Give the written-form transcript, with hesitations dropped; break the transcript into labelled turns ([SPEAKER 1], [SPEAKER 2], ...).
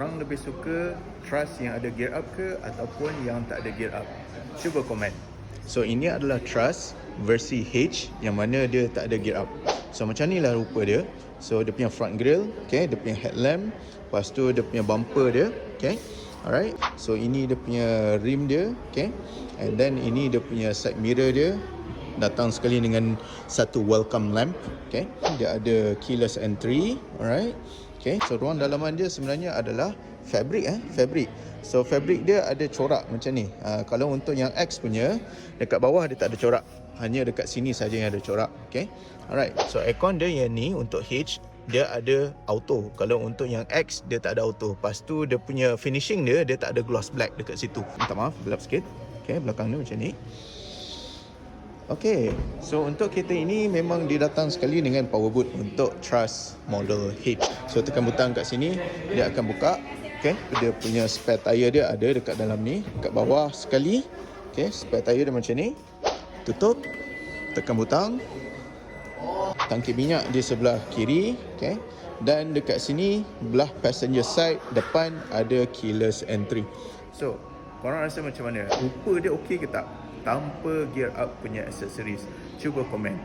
[SPEAKER 1] Orang lebih suka truss yang ada gear up ke ataupun yang tak ada gear up? Cuba komen. So ini adalah truss versi H yang mana dia tak ada gear up. So macam ni lah rupa dia. So dia punya front grille, okay, dia punya headlamp, lepas tu dia punya bumper dia, okay. Alright. So ini dia punya rim dia, okay. And then ini dia punya side mirror dia. Datang sekali dengan satu welcome lamp, okay. Dia ada keyless entry, alright. Okay, so ruang dalaman dia sebenarnya adalah fabric. So fabric dia ada corak macam ni. Kalau untuk yang X punya, dekat bawah dia tak ada corak. Hanya dekat sini saja yang ada corak. Okay, alright. So aircon dia yang ni untuk H, dia ada auto. Kalau untuk yang X, dia tak ada auto. Lepas tu dia punya finishing dia tak ada gloss black dekat situ. Minta maaf, gelap sikit. Okay, belakang dia macam ni. Okay, so untuk kereta ini memang dia datang sekali dengan power boot untuk truss model H. So tekan butang kat sini, dia akan buka. Okay, dia punya spare tire dia ada dekat dalam ni, kat bawah sekali. Okay, spare tire dia macam ni. Tutup, tekan butang. Tangki minyak di sebelah kiri. Okay, dan dekat sini, belah passenger side depan ada keyless entry. So, korang rasa macam mana? Rupa dia okey ke tak? Tanpa gear up punya accessories. Cuba komen.